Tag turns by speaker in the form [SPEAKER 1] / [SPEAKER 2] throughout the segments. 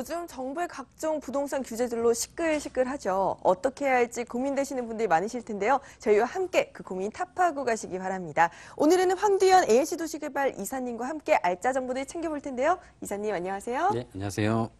[SPEAKER 1] 요즘 정부의 각종 부동산 규제들로 시끌시끌하죠. 어떻게 해야 할지 고민되시는 분들이 많으실 텐데요. 저희와 함께 그 고민 타파하고 가시기 바랍니다. 오늘은 황두현 ANC 도시개발 이사님과 함께 알짜 정보들 챙겨볼 텐데요. 이사님 안녕하세요.
[SPEAKER 2] 네, 안녕하세요.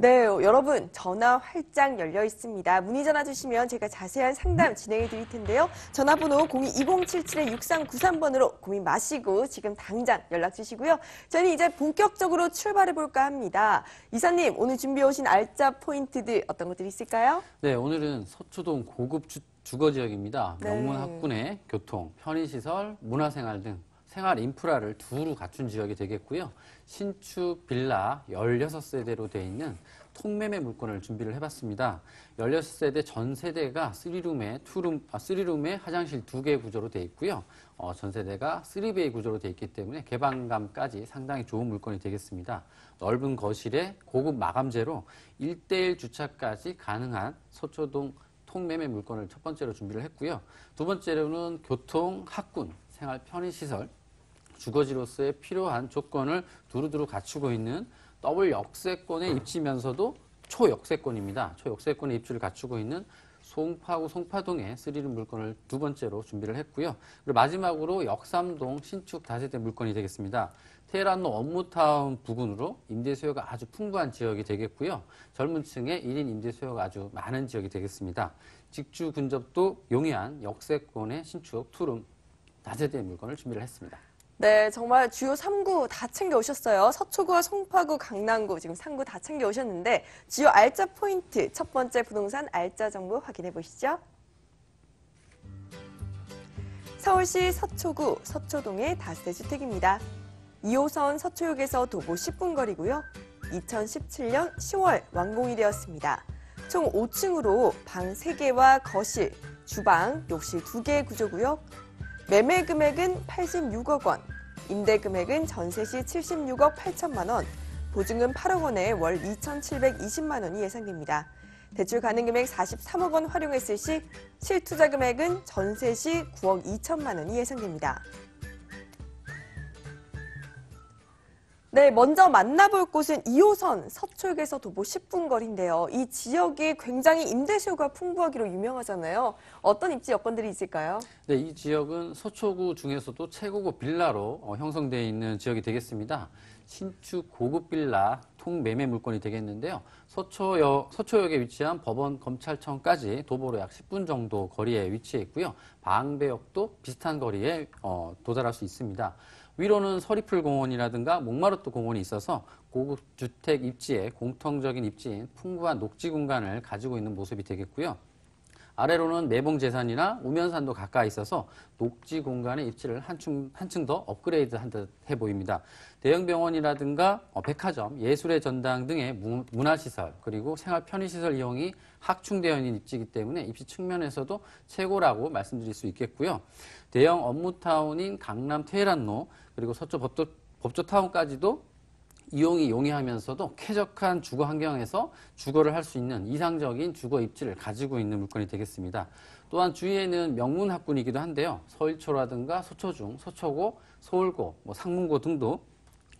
[SPEAKER 1] 네, 여러분 전화 활짝 열려 있습니다. 문의 전화 주시면 제가 자세한 상담 진행해 드릴 텐데요. 전화번호 02-2077-6393번으로 고민 마시고 지금 당장 연락 주시고요. 저희는 이제 본격적으로 출발해 볼까 합니다. 이사님, 오늘 준비해 오신 알짜 포인트들 어떤 것들이 있을까요?
[SPEAKER 2] 네, 오늘은 서초동 고급 주거 지역입니다.
[SPEAKER 1] 네.
[SPEAKER 2] 명문 학군의 교통, 편의시설, 문화생활 등 생활 인프라를 두루 갖춘 지역이 되겠고요. 신축 빌라 16세대로 되어 있는 통매매 물건을 준비를 해봤습니다. 16세대 전 세대가 3룸에 화장실 2개 구조로 되어 있고요. 전 세대가 3베이 구조로 되어 있기 때문에 개방감까지 상당히 좋은 물건이 되겠습니다. 넓은 거실에 고급 마감재로 1:1 주차까지 가능한 서초동 통매매 물건을 첫 번째로 준비를 했고요. 두 번째로는 교통, 학군, 생활 편의시설, 주거지로서의 필요한 조건을 두루두루 갖추고 있는 더블 역세권의 입지면서도 초역세권입니다. 초역세권의 입지를 갖추고 있는 송파구 송파동의 3룸 물건을 두 번째로 준비를 했고요. 그리고 마지막으로 역삼동 신축 다세대 물건이 되겠습니다. 테헤란로 업무타운 부근으로 임대 수요가 아주 풍부한 지역이 되겠고요. 젊은 층의 1인 임대 수요가 아주 많은 지역이 되겠습니다. 직주 근접도 용이한 역세권의 신축 투룸 다세대 물건을 준비를 했습니다.
[SPEAKER 1] 네, 정말 주요 3구 다 챙겨오셨어요. 서초구와 송파구, 강남구, 지금 3구 다 챙겨오셨는데 주요 알짜 포인트, 첫 번째 부동산 알짜 정보 확인해 보시죠. 서울시 서초구 서초동의 다세대 주택입니다. 2호선 서초역에서 도보 10분 거리고요. 2017년 10월 완공이 되었습니다. 총 5층으로 방 3개와 거실, 주방, 욕실 2개 구조고요. 매매 금액은 86억 원, 임대 금액은 전세 시 76억 8천만 원, 보증금 8억 원에 월 2,720만 원이 예상됩니다. 대출 가능 금액 43억 원 활용했을 시 실투자 금액은 전세 시 9억 2천만 원이 예상됩니다. 네, 먼저 만나볼 곳은 2호선 서초역에서 도보 10분 거리인데요. 이 지역이 굉장히 임대 수요가 풍부하기로 유명하잖아요. 어떤 입지 여건들이 있을까요?
[SPEAKER 2] 네, 이 지역은 서초구 중에서도 최고급 빌라로 형성되어 있는 지역이 되겠습니다. 신축 고급 빌라 통매매 물건이 되겠는데요. 서초역에 위치한 법원 검찰청까지 도보로 약 10분 정도 거리에 위치해 있고요. 방배역도 비슷한 거리에 도달할 수 있습니다. 위로는 서리풀 공원이라든가 목마르트 공원이 있어서 고급 주택 입지의 공통적인 입지인 풍부한 녹지 공간을 가지고 있는 모습이 되겠고요. 아래로는 매봉재산이나 우면산도 가까이 있어서 녹지 공간의 입지를 한층 더 업그레이드한 듯 해 보입니다. 대형 병원이라든가 백화점, 예술의 전당 등의 문화시설 그리고 생활 편의시설 이용이 확충되어 있는 입지이기 때문에 입지 측면에서도 최고라고 말씀드릴 수 있겠고요. 대형 업무타운인 강남 테헤란로 그리고 서초 법조타운까지도 이용이 용이하면서도 쾌적한 주거 환경에서 주거를 할 수 있는 이상적인 주거 입지를 가지고 있는 물건이 되겠습니다. 또한 주위에는 명문 학군이기도 한데요. 서일초라든가 서초중, 서초고, 서울고, 상문고 등도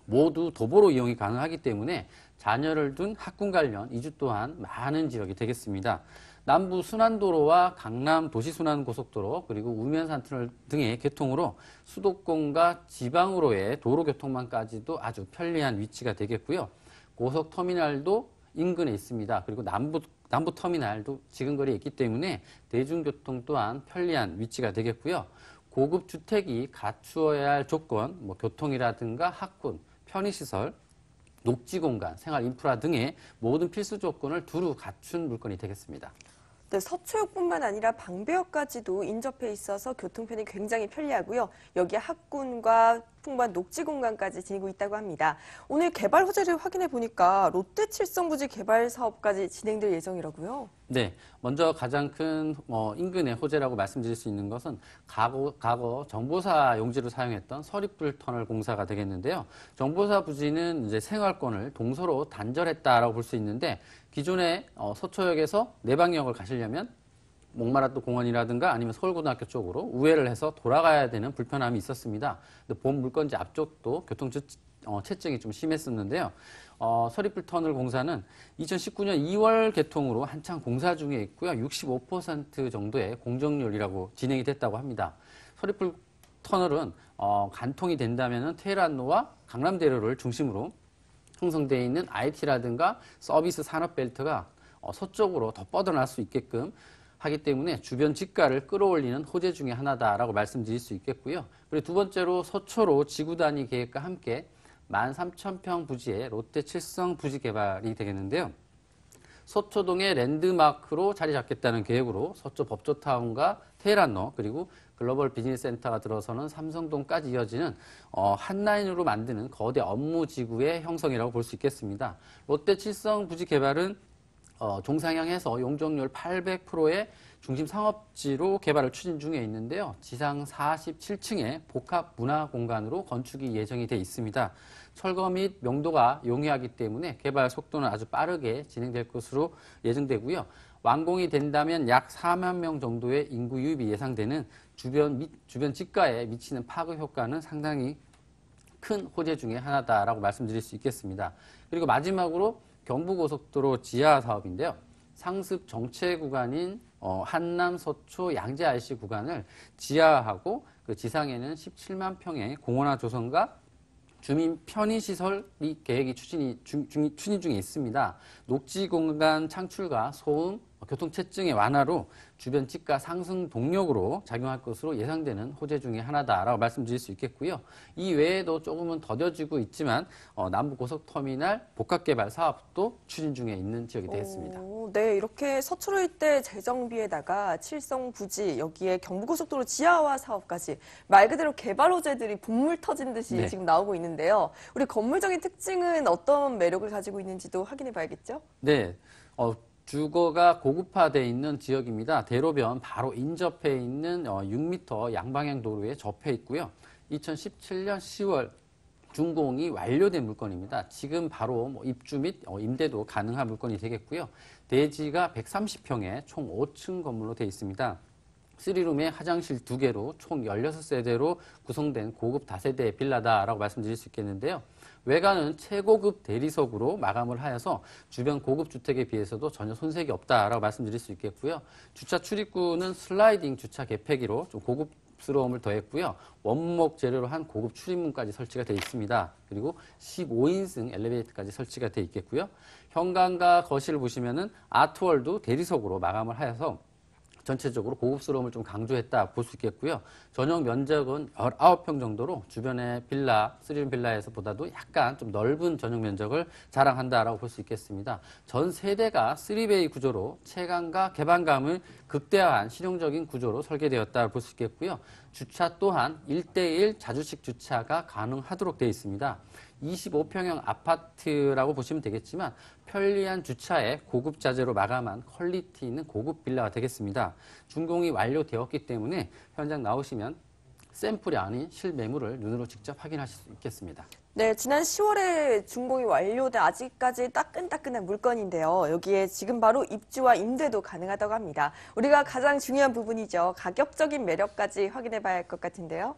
[SPEAKER 2] 모두 도보로 이용이 가능하기 때문에 자녀를 둔 학군 관련 이주 또한 많은 지역이 되겠습니다. 남부 순환도로와 강남 도시순환고속도로 그리고 우면산 터널 등의 교통으로 수도권과 지방으로의 도로교통망까지도 아주 편리한 위치가 되겠고요. 고속터미널도 인근에 있습니다. 그리고 남부터미널도 지근거리에 있기 때문에 대중교통 또한 편리한 위치가 되겠고요. 고급 주택이 갖추어야 할 조건, 교통이라든가 학군, 편의시설, 녹지공간, 생활 인프라 등의 모든 필수 조건을 두루 갖춘 물건이 되겠습니다.
[SPEAKER 1] 네, 서초역뿐만 아니라 방배역까지도 인접해 있어서 교통편이 굉장히 편리하고요. 여기에 학군과 풍부한 녹지 공간까지 지니고 있다고 합니다. 오늘 개발 호재를 확인해 보니까 롯데 칠성부지 개발 사업까지 진행될 예정이라고요.
[SPEAKER 2] 네, 먼저 가장 큰 인근의 호재라고 말씀드릴 수 있는 것은 과거 정보사 용지로 사용했던 서리풀 터널 공사가 되겠는데요. 정보사 부지는 이제 생활권을 동서로 단절했다라고 볼 수 있는데 기존에 서초역에서 내방역을 가시려면 목마르트 공원이라든가 아니면 서울고등학교 쪽으로 우회를 해서 돌아가야 되는 불편함이 있었습니다. 근데 본 물건지 앞쪽도 채증이 좀 심했었는데요. 서리풀 터널 공사는 2019년 2월 개통으로 한창 공사 중에 있고요. 65% 정도의 공정률이라고 진행이 됐다고 합니다. 서리풀 터널은 간통이 된다면 테헤란로와 강남대로를 중심으로 형성되어 있는 IT라든가 서비스 산업벨트가 서쪽으로 더 뻗어날 수 있게끔 하기 때문에 주변 지가를 끌어올리는 호재 중에 하나다라고 말씀드릴 수 있겠고요. 그리고 두 번째로 서초로 지구 단위 계획과 함께 13,000평 부지의 롯데 칠성 부지 개발이 되겠는데요. 서초동의 랜드마크로 자리 잡겠다는 계획으로 서초 법조타운과 테헤란로 그리고 글로벌 비즈니스 센터가 들어서는 삼성동까지 이어지는 한 라인으로 만드는 거대 업무지구의 형성이라고 볼 수 있겠습니다. 롯데 칠성 부지 개발은 종상향해서 용적률 800%의 중심 상업지로 개발을 추진 중에 있는데요. 지상 47층의 복합 문화 공간으로 건축이 예정이 돼 있습니다. 철거 및 명도가 용이하기 때문에 개발 속도는 아주 빠르게 진행될 것으로 예정되고요. 완공이 된다면 약 4만 명 정도의 인구 유입이 예상되는 주변 지가에 미치는 파급 효과는 상당히 큰 호재 중에 하나다라고 말씀드릴 수 있겠습니다. 그리고 마지막으로 경부고속도로 지하 사업인데요. 상습 정체 구간인 한남, 서초, 양재 RC 구간을 지하하고 그 지상에는 17만 평의 공원화 조성과 주민 편의시설이 계획이 추진 중에 있습니다. 녹지 공간 창출과 소음, 교통체증의 완화로 주변 지가 상승 동력으로 작용할 것으로 예상되는 호재 중에 하나다라고 말씀드릴 수 있겠고요. 이 외에도 조금은 더뎌지고 있지만 남부고속터미널 복합개발 사업도 추진 중에 있는 지역이 되겠습니다.
[SPEAKER 1] 네, 이렇게 서초로 일대 재정비에다가 칠성 부지, 여기에 경부고속도로 지하화 사업까지 말 그대로 개발 호재들이 본물 터진 듯이
[SPEAKER 2] 네.
[SPEAKER 1] 지금 나오고 있는데요. 우리 건물적인 특징은 어떤 매력을 가지고 있는지도 확인해 봐야겠죠?
[SPEAKER 2] 네. 주거가 고급화되어 있는 지역입니다. 대로변 바로 인접해 있는 6m 양방향 도로에 접해 있고요. 2017년 10월 준공이 완료된 물건입니다. 지금 바로 입주 및 임대도 가능한 물건이 되겠고요. 대지가 130평에 총 5층 건물로 되어 있습니다. 3룸에 화장실 2개로 총 16세대로 구성된 고급 다세대 빌라다라고 말씀드릴 수 있겠는데요. 외관은 최고급 대리석으로 마감을 하여서 주변 고급 주택에 비해서도 전혀 손색이 없다라고 말씀드릴 수 있겠고요. 주차 출입구는 슬라이딩 주차 개폐기로 좀 고급스러움을 더했고요. 원목 재료로 한 고급 출입문까지 설치가 되어 있습니다. 그리고 15인승 엘리베이터까지 설치가 되어 있겠고요. 현관과 거실을 보시면은 아트월도 대리석으로 마감을 하여서 전체적으로 고급스러움을 좀 강조했다 볼 수 있겠고요. 전용 면적은 19평 정도로 주변의 빌라, 3룸 빌라에서 보다도 약간 좀 넓은 전용 면적을 자랑한다라고 볼 수 있겠습니다. 전 세대가 3베이 구조로 체감과 개방감을 극대화한 실용적인 구조로 설계되었다 볼 수 있겠고요. 주차 또한 1대1 자주식 주차가 가능하도록 되어 있습니다. 25평형 아파트라고 보시면 되겠지만 편리한 주차에 고급 자재로 마감한 퀄리티 있는 고급 빌라가 되겠습니다. 준공이 완료되었기 때문에 현장 나오시면 샘플이 아닌 실매물을 눈으로 직접 확인하실 수 있겠습니다.
[SPEAKER 1] 네, 지난 10월에 준공이 완료돼 아직까지 따끈따끈한 물건인데요. 여기에 지금 바로 입주와 임대도 가능하다고 합니다. 우리가 가장 중요한 부분이죠. 가격적인 매력까지 확인해 봐야 할 것 같은데요.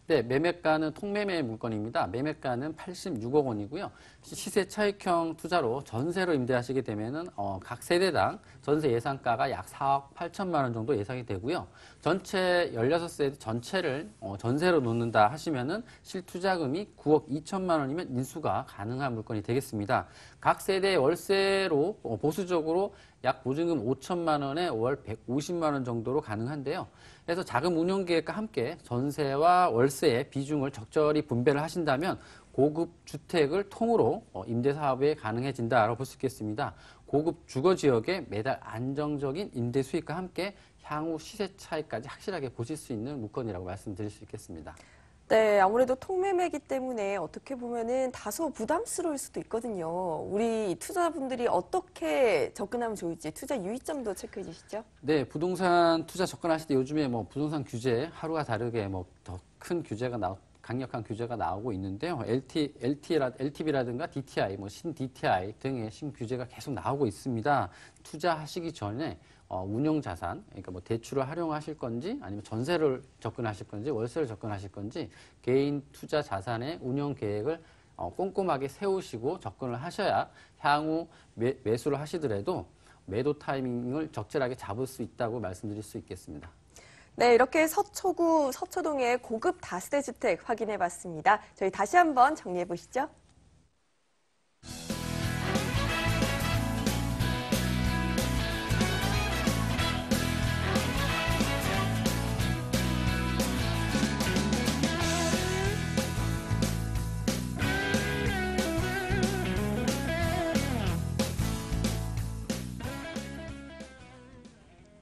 [SPEAKER 2] 네, 매매가는 통매매 물건입니다. 매매가는 86억 원이고요. 시세 차익형 투자로 전세로 임대하시게 되면은 각 세대당 전세 예상가가 약 4억 8천만 원 정도 예상이 되고요. 전체 16세대 전체를 전세로 놓는다 하시면은 실투자금이 9억 2천만 원이면 인수가 가능한 물건이 되겠습니다. 각 세대 월세로 보수적으로 약 보증금 5천만 원에 월 150만 원 정도로 가능한데요. 그래서 자금 운용 계획과 함께 전세와 월세의 비중을 적절히 분배를 하신다면 고급 주택을 통으로 임대 사업에 가능해진다라고 볼 수 있겠습니다. 고급 주거 지역의 매달 안정적인 임대 수익과 함께 향후 시세 차이까지 확실하게 보실 수 있는 물건이라고 말씀드릴 수 있겠습니다.
[SPEAKER 1] 네, 아무래도 통매매이기 때문에 어떻게 보면은 다소 부담스러울 수도 있거든요. 우리 투자분들이 어떻게 접근하면 좋을지 투자 유의점도 체크해 주시죠.
[SPEAKER 2] 네, 부동산 투자 접근하실 때 요즘에 부동산 규제 하루가 다르게 더 큰 규제가 강력한 규제가 나오고 있는데요. LTV라든가 DTI, 신 DTI 등의 신규제가 계속 나오고 있습니다. 투자하시기 전에 운용 자산, 그러니까 대출을 활용하실 건지 아니면 전세를 접근하실 건지 월세를 접근하실 건지 개인 투자 자산의 운용 계획을 꼼꼼하게 세우시고 접근을 하셔야 향후 매수를 하시더라도 매도 타이밍을 적절하게 잡을 수 있다고 말씀드릴 수 있겠습니다.
[SPEAKER 1] 네, 이렇게 서초구 서초동의 고급 다세대 주택 확인해 봤습니다. 저희 다시 한번 정리해 보시죠.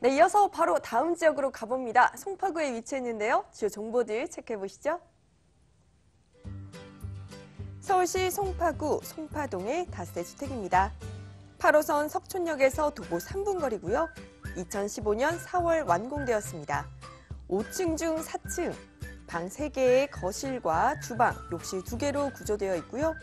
[SPEAKER 1] 네, 이어서 바로 다음 지역으로 가봅니다. 송파구에 위치했는데요. 주요 정보들 체크해 보시죠. 서울시 송파구 송파동의 다세대 주택입니다. 8호선 석촌역에서 도보 3분 거리고요. 2015년 4월 완공되었습니다. 5층 중 4층, 방 3개의 거실과 주방, 욕실 2개로 구조되어 있고요.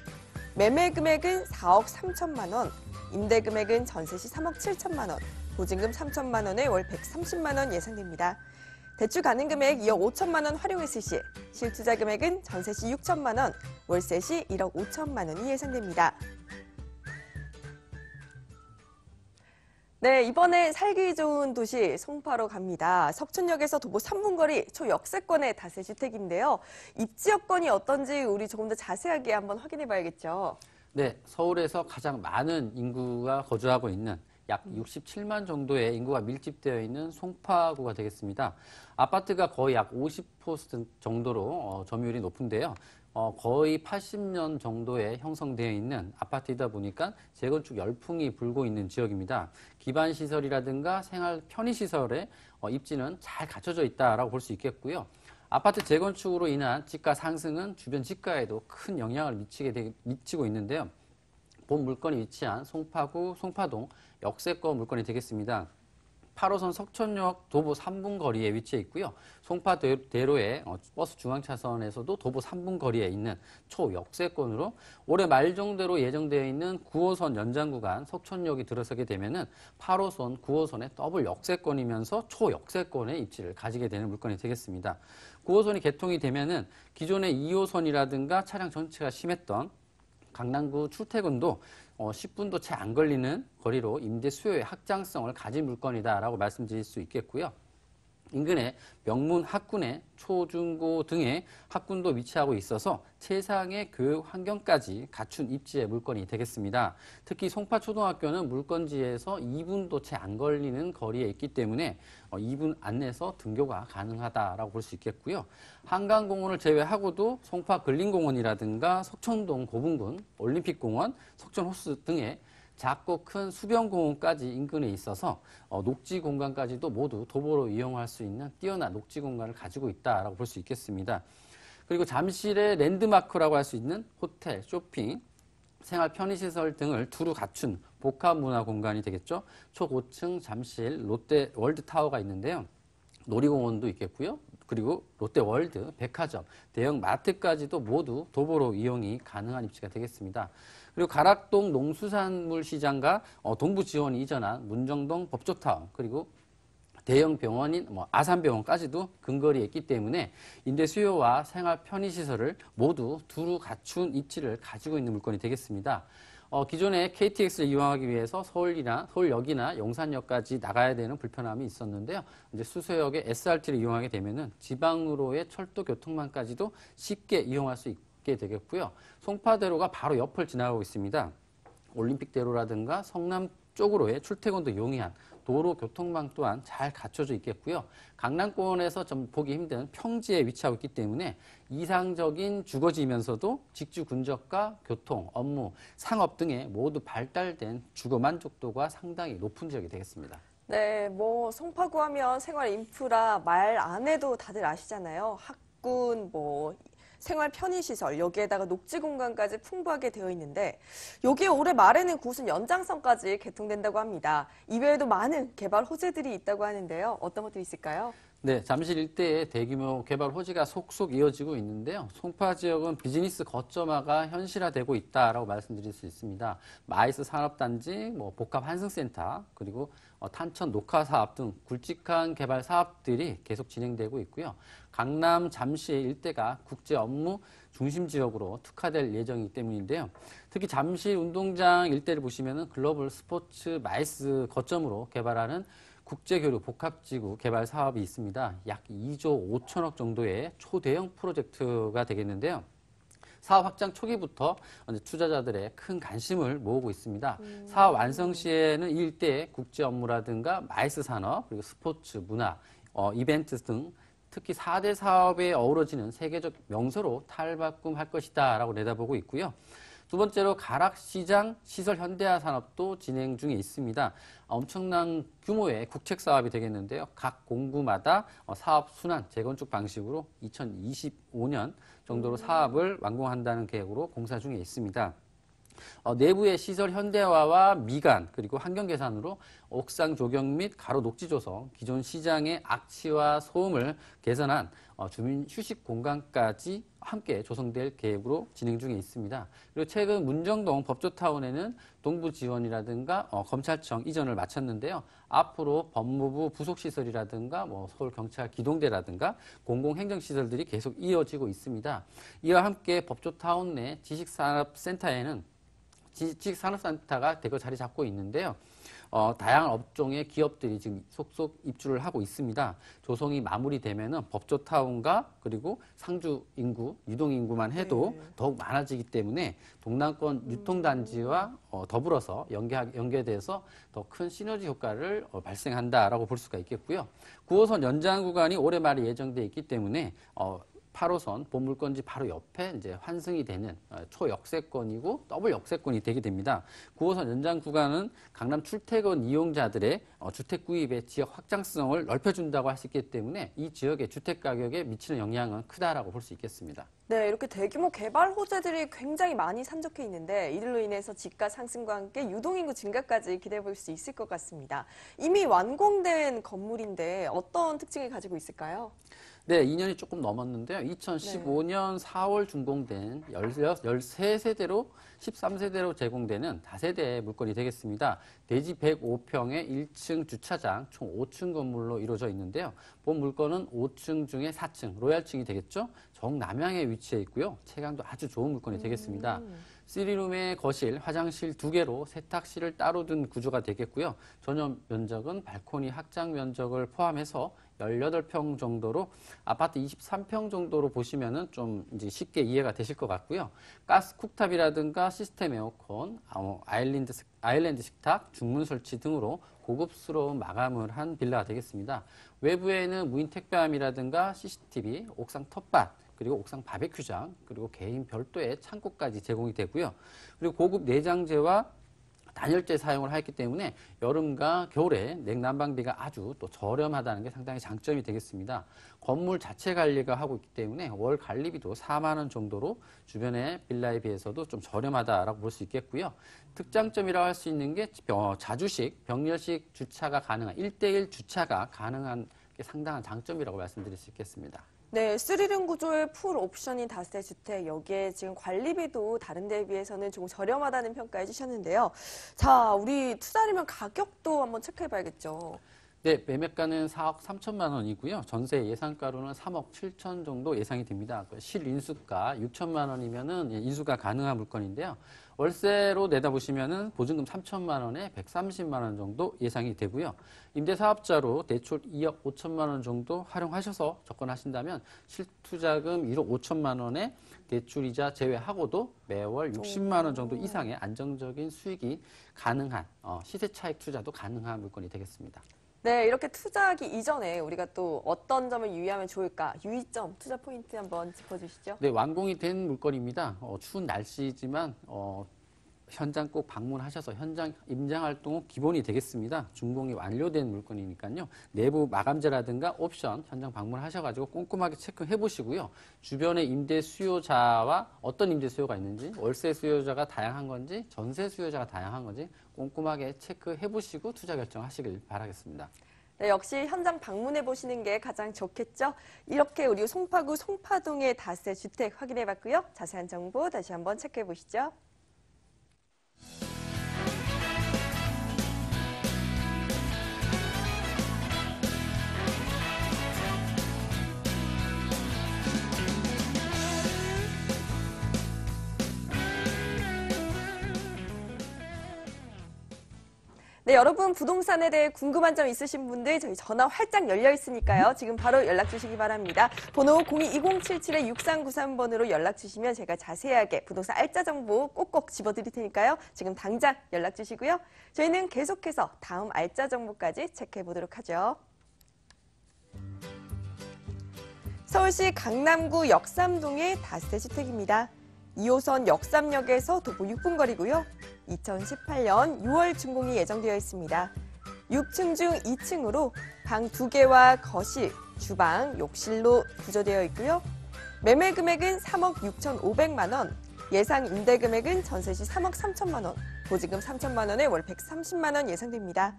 [SPEAKER 1] 매매 금액은 4억 3천만 원, 임대 금액은 전세 시 3억 7천만 원, 보증금 3천만 원에 월 130만 원 예상됩니다. 대출 가능 금액 2억 5천만 원 활용했을 시, 실투자 금액은 전세 시 6천만 원, 월세 시 1억 5천만 원이 예상됩니다. 네, 이번에 살기 좋은 도시 송파로 갑니다. 석촌역에서 도보 3분 거리 초역세권의 다세 주택인데요. 입지 여건이 어떤지 우리 조금 더 자세하게 한번 확인해 봐야겠죠.
[SPEAKER 2] 네, 서울에서 가장 많은 인구가 거주하고 있는 약 67만 정도의 인구가 밀집되어 있는 송파구가 되겠습니다. 아파트가 거의 약 50% 정도로 점유율이 높은데요. 거의 80년 정도에 형성되어 있는 아파트이다 보니까 재건축 열풍이 불고 있는 지역입니다. 기반 시설이라든가 생활 편의시설의 입지는 잘 갖춰져 있다라고 볼 수 있겠고요. 아파트 재건축으로 인한 지가 상승은 주변 지가에도 큰 영향을 미치고 있는데요. 본 물건이 위치한 송파구, 송파동 역세권 물건이 되겠습니다. 8호선 석촌역 도보 3분 거리에 위치해 있고요. 송파대로의 버스 중앙차선에서도 도보 3분 거리에 있는 초역세권으로 올해 말 정도로 예정되어 있는 9호선 연장 구간 석촌역이 들어서게 되면은 8호선, 9호선의 더블 역세권이면서 초역세권의 입지를 가지게 되는 물건이 되겠습니다. 9호선이 개통이 되면은 기존의 2호선이라든가 차량 전체가 심했던 강남구 출퇴근도 10분도 채 안 걸리는 거리로 임대 수요의 확장성을 가진 물건이다라고 말씀드릴 수 있겠고요. 인근에 명문 학군의 초중고 등의 학군도 위치하고 있어서 최상의 교육 환경까지 갖춘 입지의 물건이 되겠습니다. 특히 송파초등학교는 물건지에서 2분도 채 안 걸리는 거리에 있기 때문에 2분 안내서 등교가 가능하다라고 볼 수 있겠고요. 한강공원을 제외하고도 송파 근린공원이라든가 석촌동 고분군, 올림픽공원, 석촌호수 등의 작고 큰 수변공원까지 인근에 있어서 녹지 공간까지도 모두 도보로 이용할 수 있는 뛰어난 녹지 공간을 가지고 있다라고 볼 수 있겠습니다. 그리고 잠실의 랜드마크라고 할 수 있는 호텔, 쇼핑, 생활 편의시설 등을 두루 갖춘 복합문화 공간이 되겠죠. 초고층 잠실 롯데 월드타워가 있는데요. 놀이공원도 있겠고요. 그리고 롯데월드, 백화점, 대형 마트까지도 모두 도보로 이용이 가능한 입지가 되겠습니다. 그리고 가락동 농수산물 시장과 동부 지원이 이전한 문정동 법조타운, 그리고 대형 병원인 아산병원까지도 근거리에 있기 때문에 임대 수요와 생활 편의시설을 모두 두루 갖춘 입지를 가지고 있는 물건이 되겠습니다. 기존에 KTX를 이용하기 위해서 서울역이나 용산역까지 나가야 되는 불편함이 있었는데요. 이제 수서역의 SRT를 이용하게 되면은 지방으로의 철도 교통망까지도 쉽게 이용할 수 있게 되겠고요. 송파대로가 바로 옆을 지나가고 있습니다. 올림픽대로라든가 성남 쪽으로의 출퇴근도 용이한 도로 교통망 또한 잘 갖춰져 있겠고요. 강남권에서 좀 보기 힘든 평지에 위치하고 있기 때문에 이상적인 주거지면서도 직주 근접과 교통, 업무, 상업 등에 모두 발달된 주거 만족도가 상당히 높은 지역이 되겠습니다.
[SPEAKER 1] 네, 송파구 하면 생활 인프라 말 안 해도 다들 아시잖아요. 학군, 생활 편의시설, 여기에다가 녹지 공간까지 풍부하게 되어 있는데 여기에 올해 말에는 9호선 연장선까지 개통된다고 합니다. 이외에도 많은 개발 호재들이 있다고 하는데요. 어떤 것들이 있을까요?
[SPEAKER 2] 네, 잠실 일대에 대규모 개발 호지가 속속 이어지고 있는데요. 송파 지역은 비즈니스 거점화가 현실화되고 있다라고 말씀드릴 수 있습니다. 마이스 산업단지, 복합 환승센터, 그리고 탄천 녹화 사업 등 굵직한 개발 사업들이 계속 진행되고 있고요. 강남 잠실 일대가 국제 업무 중심 지역으로 특화될 예정이기 때문인데요. 특히 잠실 운동장 일대를 보시면은 글로벌 스포츠 마이스 거점으로 개발하는 국제교류 복합지구 개발 사업이 있습니다. 약 2조 5천억 정도의 초대형 프로젝트가 되겠는데요. 사업 확장 초기부터 투자자들의 큰 관심을 모으고 있습니다. 사업 완성 시에는 이 일대의 국제 업무라든가 마이스 산업, 그리고 스포츠, 문화, 이벤트 등 특히 4대 사업에 어우러지는 세계적 명소로 탈바꿈할 것이다 라고 내다보고 있고요. 두 번째로 가락시장 시설 현대화 산업도 진행 중에 있습니다. 엄청난 규모의 국책 사업이 되겠는데요. 각 공구마다 사업 순환 재건축 방식으로 2025년 정도로 사업을 완공한다는 계획으로 공사 중에 있습니다. 내부의 시설 현대화와 미관 그리고 환경 개선으로 옥상 조경 및 가로 녹지 조성, 기존 시장의 악취와 소음을 개선한 주민 휴식 공간까지 함께 조성될 계획으로 진행 중에 있습니다. 그리고 최근 문정동 법조타운에는 동부 지원이라든가 검찰청 이전을 마쳤는데요. 앞으로 법무부 부속시설이라든가 서울경찰 기동대라든가 공공행정시설들이 계속 이어지고 있습니다. 이와 함께 법조타운 내 지식산업센터에는 지식산업센터가 대거 자리 잡고 있는데요. 다양한 업종의 기업들이 지금 속속 입주를 하고 있습니다. 조성이 마무리되면은 법조타운과 그리고 상주 인구, 유동 인구만 해도 더욱 많아지기 때문에 동남권 유통단지와 더불어서 연계돼서 더 큰 시너지 효과를 발생한다라고 볼 수가 있겠고요. 9호선 연장 구간이 올해 말에 예정돼 있기 때문에 8호선 본물건지 바로 옆에 이제 환승이 되는 초역세권이고 더블 역세권이 되게 됩니다. 9호선 연장 구간은 강남 출퇴근 이용자들의 주택 구입의 지역 확장성을 넓혀준다고 할 수 있기 때문에 이 지역의 주택 가격에 미치는 영향은 크다라고 볼 수 있겠습니다.
[SPEAKER 1] 네, 이렇게 대규모 개발 호재들이 굉장히 많이 산적해 있는데 이들로 인해서 집가 상승과 함께 유동인구 증가까지 기대해 볼 수 있을 것 같습니다. 이미 완공된 건물인데 어떤 특징을 가지고 있을까요?
[SPEAKER 2] 네, 2년이 조금 넘었는데요. 2015년 4월 준공된 13세대로 13세대로 제공되는 다세대 물건이 되겠습니다. 대지 105평의 1층 주차장 총 5층 건물로 이루어져 있는데요. 본 물건은 5층 중에 4층, 로얄층이 되겠죠. 정남향에 위치해 있고요. 채광도 아주 좋은 물건이 되겠습니다. 3룸의 거실, 화장실 2개로 세탁실을 따로 둔 구조가 되겠고요. 전용 면적은 발코니 확장 면적을 포함해서 18평 정도로 아파트 23평 정도로 보시면은 좀 이제 쉽게 이해가 되실 것 같고요. 가스 쿡탑이라든가 시스템 에어컨, 아일랜드 식탁, 중문 설치 등으로 고급스러운 마감을 한 빌라가 되겠습니다. 외부에는 무인 택배함이라든가 CCTV, 옥상 텃밭, 그리고 옥상 바베큐장, 그리고 개인 별도의 창고까지 제공이 되고요. 그리고 고급 내장재와 단열재 사용을 했기 때문에 여름과 겨울에 냉난방비가 아주 또 저렴하다는 게 상당히 장점이 되겠습니다. 건물 자체 관리가 하고 있기 때문에 월 관리비도 4만 원 정도로 주변의 빌라에 비해서도 좀 저렴하다라고 볼 수 있겠고요. 특장점이라고 할 수 있는 게 자주식, 병렬식 주차가 가능한 1대1 주차가 가능한 게 상당한 장점이라고 말씀드릴 수 있겠습니다.
[SPEAKER 1] 네, 3룸 구조의 풀 옵션인 다세대 주택, 여기에 지금 관리비도 다른 데에 비해서는 조금 저렴하다는 평가해 주셨는데요. 자, 우리 투자하려면 가격도 한번 체크해 봐야겠죠.
[SPEAKER 2] 네, 매매가는 4억 3천만 원이고요. 전세 예상가로는 3억 7천 정도 예상이 됩니다. 실인수가 6천만 원이면은 인수가 가능한 물건인데요. 월세로 내다보시면은 보증금 3천만 원에 130만 원 정도 예상이 되고요. 임대사업자로 대출 2억 5천만 원 정도 활용하셔서 접근하신다면 실투자금 1억 5천만 원에 대출이자 제외하고도 매월 60만 원 정도 이상의 안정적인 수익이 가능한 시세 차익 투자도 가능한 물건이 되겠습니다.
[SPEAKER 1] 네, 이렇게 투자하기 이전에 우리가 또 어떤 점을 유의하면 좋을까? 유의점, 투자 포인트 한번 짚어주시죠.
[SPEAKER 2] 네, 완공이 된 물건입니다. 추운 날씨지만 현장 꼭 방문하셔서 현장 임장 활동은 기본이 되겠습니다. 준공이 완료된 물건이니까요. 내부 마감재라든가 옵션 현장 방문하셔가지고 꼼꼼하게 체크해 보시고요. 주변의 임대 수요자와 어떤 임대 수요가 있는지, 월세 수요자가 다양한 건지, 전세 수요자가 다양한 건지 꼼꼼하게 체크해 보시고 투자 결정하시길 바라겠습니다.
[SPEAKER 1] 네, 역시 현장 방문해 보시는 게 가장 좋겠죠. 이렇게 우리 송파구 송파동의 다세 주택 확인해 봤고요. 자세한 정보 다시 한번 체크해 보시죠. 네, 여러분 부동산에 대해 궁금한 점 있으신 분들 저희 전화 활짝 열려 있으니까요. 지금 바로 연락 주시기 바랍니다. 번호 02-2077-6393번으로 연락 주시면 제가 자세하게 부동산 알짜 정보 꼭꼭 집어드릴 테니까요. 지금 당장 연락 주시고요. 저희는 계속해서 다음 알짜 정보까지 체크해 보도록 하죠. 서울시 강남구 역삼동의 다세대 주택입니다. 2호선 역삼역에서 도보 6분 거리고요. 2018년 6월 준공이 예정되어 있습니다. 6층 중 2층으로 방 2개와 거실, 주방, 욕실로 구조되어 있고요. 매매 금액은 3억 6,500만 원, 예상 임대 금액은 전세 시 3억 3천만 원, 보증금 3천만 원에 월 130만 원 예상됩니다.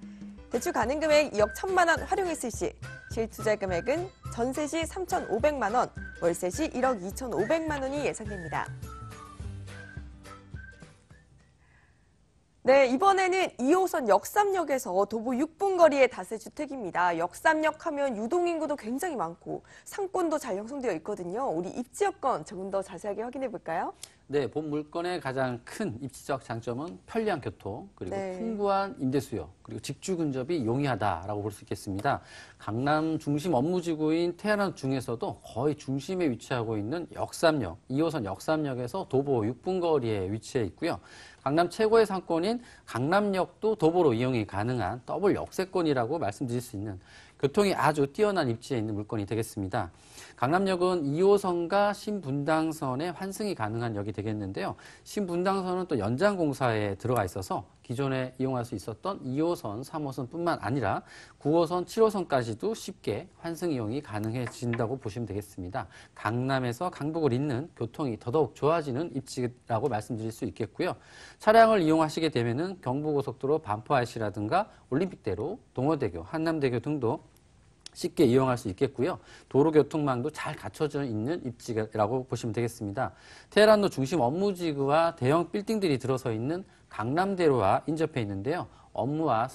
[SPEAKER 1] 대출 가능 금액 2억 1천만 원 활용했을 시 실투자 금액은 전세 시 3,500만 원, 월세 시 1억 2,500만 원이 예상됩니다. 네, 이번에는 2호선 역삼역에서 도보 6분 거리의 다세주택입니다. 역삼역 하면 유동인구도 굉장히 많고 상권도 잘 형성되어 있거든요. 우리 입지 여건 조금 더 자세하게 확인해 볼까요?
[SPEAKER 2] 네, 본 물건의 가장 큰 입지적 장점은 편리한 교통, 그리고
[SPEAKER 1] 네.
[SPEAKER 2] 풍부한 임대 수요, 그리고 직주 근접이 용이하다라고 볼 수 있겠습니다. 강남 중심 업무지구인 태안원 중에서도 거의 중심에 위치하고 있는 역삼역, 2호선 역삼역에서 도보 6분 거리에 위치해 있고요. 강남 최고의 상권인 강남역도 도보로 이용이 가능한 더블 역세권이라고 말씀드릴 수 있는 교통이 아주 뛰어난 입지에 있는 물건이 되겠습니다. 강남역은 2호선과 신분당선의 환승이 가능한 역이 되겠는데요. 신분당선은 또 연장 공사에 들어가 있어서 기존에 이용할 수 있었던 2호선, 3호선뿐만 아니라 9호선, 7호선까지도 쉽게 환승 이용이 가능해진다고 보시면 되겠습니다. 강남에서 강북을 잇는 교통이 더더욱 좋아지는 입지라고 말씀드릴 수 있겠고요. 차량을 이용하시게 되면은 경부고속도로 반포 IC라든가 올림픽대로, 동호대교, 한남대교 등도 쉽게 이용할 수 있겠고요. 도로교통망도 잘 갖춰져 있는 입지라고 보시면 되겠습니다. 테헤란로 중심 업무지구와 대형 빌딩들이 들어서 있는 강남대로와 인접해 있는데요. 업무와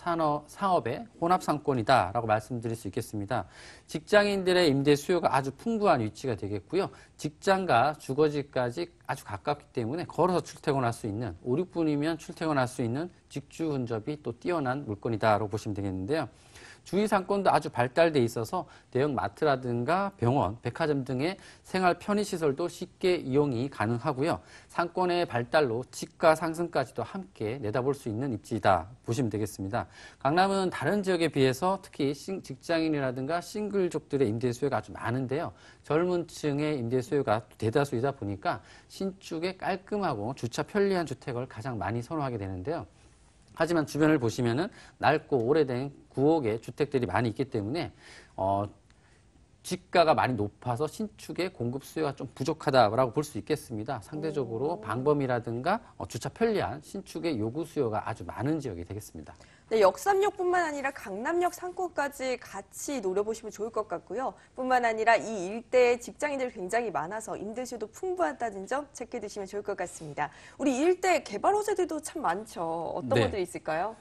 [SPEAKER 2] 상업의 혼합상권이다라고 말씀드릴 수 있겠습니다. 직장인들의 임대 수요가 아주 풍부한 위치가 되겠고요. 직장과 주거지까지 아주 가깝기 때문에 걸어서 출퇴근할 수 있는 5, 6분이면 출퇴근할 수 있는 직주 근접이 또 뛰어난 물건이다라고 보시면 되겠는데요. 주위 상권도 아주 발달돼 있어서 대형 마트라든가 병원, 백화점 등의 생활 편의시설도 쉽게 이용이 가능하고요. 상권의 발달로 집가 상승까지도 함께 내다볼 수 있는 입지다 보시면 되겠습니다. 강남은 다른 지역에 비해서 특히 직장인이라든가 싱글족들의 임대 수요가 아주 많은데요. 젊은 층의 임대 수요가 대다수이다 보니까 신축의 깔끔하고 주차 편리한 주택을 가장 많이 선호하게 되는데요. 하지만 주변을 보시면은 낡고 오래된 구옥의 주택들이 많이 있기 때문에 지가가 많이 높아서 신축의 공급 수요가 좀 부족하다라고 볼 수 있겠습니다. 상대적으로 방범이라든가 주차 편리한 신축의 요구 수요가 아주 많은 지역이 되겠습니다.
[SPEAKER 1] 네, 역삼역뿐만 아니라 강남역 상권까지 같이 노려보시면 좋을 것 같고요. 뿐만 아니라 이 일대에 직장인들이 굉장히 많아서 임대수요도 풍부하다는 점 체크해 두시면 좋을 것 같습니다. 우리 일대 개발 호재들도 참 많죠. 어떤
[SPEAKER 2] 네.
[SPEAKER 1] 것들이 있을까요?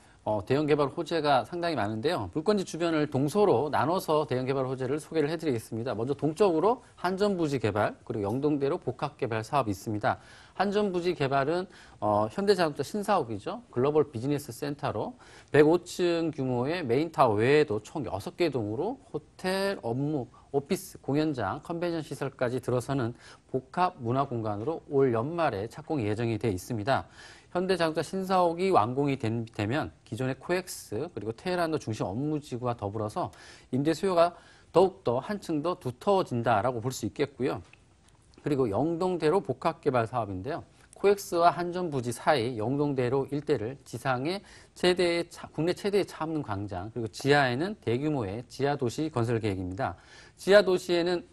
[SPEAKER 2] 대형 개발 호재가 상당히 많은데요. 물건지 주변을 동서로 나눠서 대형 개발 호재를 소개를 해드리겠습니다. 먼저 동쪽으로 한전부지 개발, 그리고 영동대로 복합 개발 사업이 있습니다. 한전부지 개발은 현대자동차 신사옥이죠. 글로벌 비즈니스 센터로 105층 규모의 메인타워 외에도 총 6개 동으로 호텔, 업무, 오피스, 공연장, 컨벤션 시설까지 들어서는 복합 문화 공간으로 올 연말에 착공이 예정이 되어 있습니다. 현대자동차 신사옥이 완공이 되면 기존의 코엑스 그리고 테헤란로 중심 업무지구와 더불어서 임대 수요가 더욱더 한층 더 두터워진다라고 볼 수 있겠고요. 그리고 영동대로 복합개발 사업인데요. 코엑스와 한전부지 사이 영동대로 일대를 지상에 국내 최대의 차없는 광장, 그리고 지하에는 대규모의 지하도시 건설 계획입니다. 지하도시에는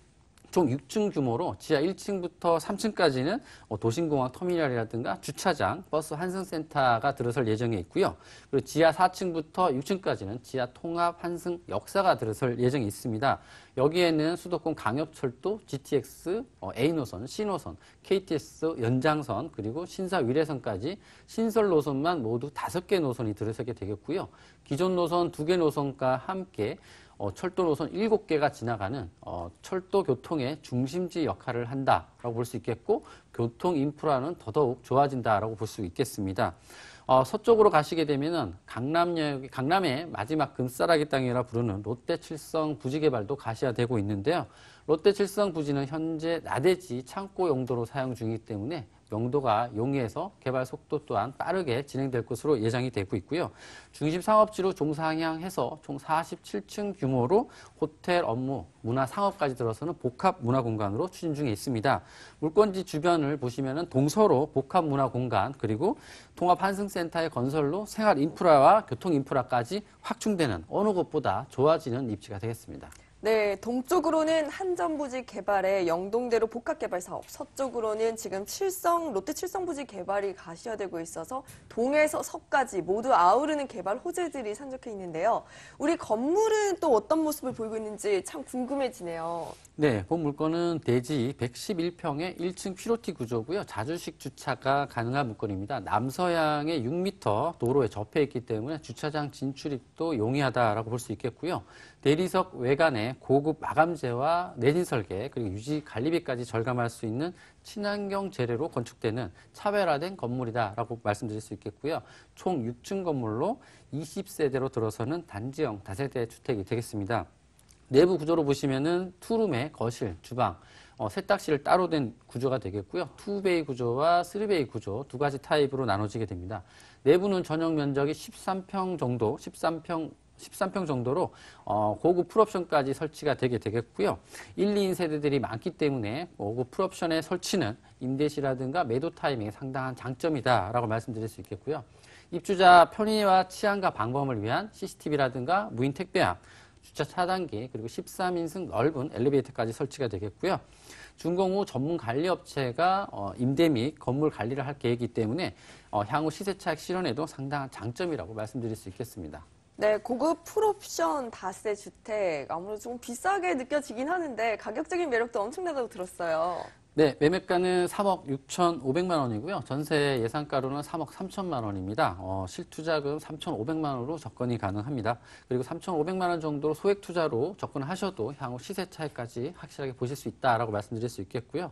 [SPEAKER 2] 총 6층 규모로 지하 1층부터 3층까지는 도심공항 터미널이라든가 주차장, 버스 환승센터가 들어설 예정에 있고요. 그리고 지하 4층부터 6층까지는 지하 통합 환승 역사가 들어설 예정에 있습니다. 여기에는 수도권 강협철도, GTX, A노선, C노선, KTX 연장선, 그리고 신사 위례선까지 신설 노선만 모두 5개 노선이 들어서게 되겠고요. 기존 노선 2개 노선과 함께 철도 노선 7개가 지나가는 철도 교통의 중심지 역할을 한다라고 볼 수 있겠고, 교통 인프라는 더더욱 좋아진다라고 볼 수 있겠습니다. 서쪽으로 가시게 되면은 강남의 마지막 금싸라기 땅이라 부르는 롯데 칠성 부지 개발도 가시화되고 있는데요. 롯데 칠성 부지는 현재 나대지 창고 용도로 사용 중이기 때문에 명도가 용이해서 개발 속도 또한 빠르게 진행될 것으로 예상이 되고 있고요. 중심 상업지로 종상향해서 총 47층 규모로 호텔, 업무, 문화, 상업까지 들어서는 복합 문화 공간으로 추진 중에 있습니다. 물건지 주변을 보시면은 동서로 복합 문화 공간, 그리고 통합 환승센터의 건설로 생활 인프라와 교통 인프라까지 확충되는 어느 곳보다 좋아지는 입지가 되겠습니다.
[SPEAKER 1] 네, 동쪽으로는 한전부지 개발의 영동대로 복합개발 사업, 서쪽으로는 지금 롯데 칠성부지 개발이 가시화되고 있어서 동에서 서까지 모두 아우르는 개발 호재들이 산적해 있는데요. 우리 건물은 또 어떤 모습을 보이고 있는지 참 궁금해지네요.
[SPEAKER 2] 네, 본 물건은 대지 111평의 1층 피로티 구조고요. 자주식 주차가 가능한 물건입니다. 남서향의 6m 도로에 접해 있기 때문에 주차장 진출입도 용이하다라고 볼 수 있겠고요. 대리석 외관에 고급 마감재와 내진 설계, 그리고 유지 관리비까지 절감할 수 있는 친환경 재료로 건축되는 차별화된 건물이다라고 말씀드릴 수 있겠고요. 총 6층 건물로 20세대로 들어서는 단지형 다세대 주택이 되겠습니다. 내부 구조로 보시면은 투룸의 거실, 주방, 세탁실을 따로 된 구조가 되겠고요. 2베이 구조와 3베이 구조 두 가지 타입으로 나눠지게 됩니다. 내부는 전용 면적이 13평 정도로 고급 풀옵션까지 설치가 되게 되겠고요. 1, 2인 세대들이 많기 때문에 고급 풀옵션의 설치는 임대시라든가 매도 타이밍에 상당한 장점이다라고 말씀드릴 수 있겠고요. 입주자 편의와 치안과 방범을 위한 CCTV라든가 무인 택배함, 주차 차단기, 그리고 13인승 넓은 엘리베이터까지 설치가 되겠고요. 준공 후 전문 관리업체가 임대 및 건물 관리를 할 계획이기 때문에 향후 시세 차익 실현에도 상당한 장점이라고 말씀드릴 수 있겠습니다.
[SPEAKER 1] 네, 고급 풀옵션 다세 주택 아무래도 좀 비싸게 느껴지긴 하는데 가격적인 매력도 엄청나다고 들었어요.
[SPEAKER 2] 네, 매매가는 3억 6,500만 원이고요. 전세 예상가로는 3억 3천만 원입니다. 실투자금 3,500만 원으로 접근이 가능합니다. 그리고 3,500만 원 정도 소액 투자로 접근하셔도 향후 시세 차익까지 확실하게 보실 수 있다라고 말씀드릴 수 있겠고요.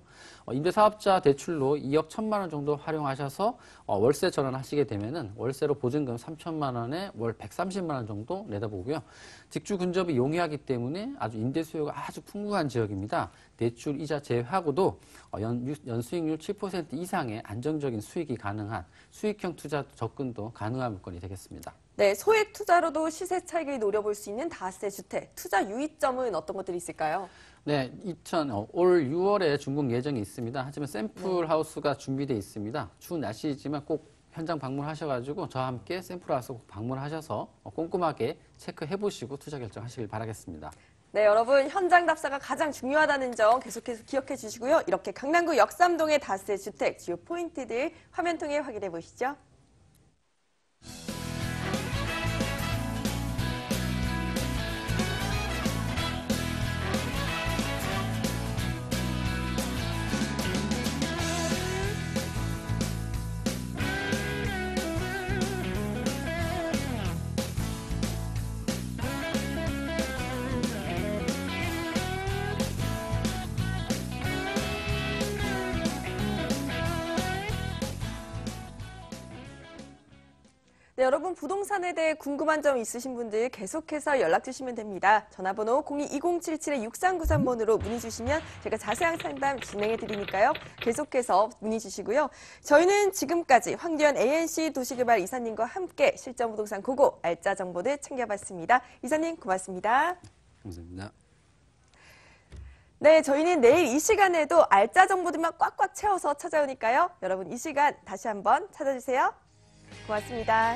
[SPEAKER 2] 임대사업자 대출로 2억 1천만 원 정도 활용하셔서 월세 전환하시게 되면은 월세로 보증금 3천만 원에 월 130만 원 정도 내다보고요. 직주 근접이 용이하기 때문에 아주 임대 수요가 아주 풍부한 지역입니다. 대출 이자 제외하고도 연수익률 7% 이상의 안정적인 수익이 가능한 수익형 투자 지접근도 가능한 물건이 되겠습니다.
[SPEAKER 1] 네, 소액 투자로도 시세 차익을 노려볼 수 있는 다세 주택. 투자 유의점은 어떤 것들이 있을까요?
[SPEAKER 2] 네, 올 6월에 준공 예정이 있습니다. 하지만 샘플 하우스가 준비되어 있습니다. 추운 날씨이지만 꼭 현장 방문하셔가지고 저와 함께 샘플 하우스 꼭 방문하셔서 꼼꼼하게 체크해 보시고 투자 결정하시길 바라겠습니다.
[SPEAKER 1] 네, 여러분 현장 답사가 가장 중요하다는 점 계속해서 기억해 주시고요. 이렇게 강남구 역삼동의 다세 주택 주요 포인트들 화면 통해 확인해 보시죠. 네, 여러분 부동산에 대해 궁금한 점 있으신 분들 계속해서 연락 주시면 됩니다. 전화번호 02-2077-6393번으로 문의 주시면 제가 자세한 상담 진행해 드리니까요. 계속해서 문의 주시고요. 저희는 지금까지 황교안 ANC 도시개발 이사님과 함께 실전 부동산 고고 알짜 정보들 챙겨봤습니다. 이사님 고맙습니다.
[SPEAKER 2] 감사합니다.
[SPEAKER 1] 네, 저희는 내일 이 시간에도 알짜 정보들만 꽉꽉 채워서 찾아오니까요. 여러분 이 시간 다시 한번 찾아주세요. 고맙습니다.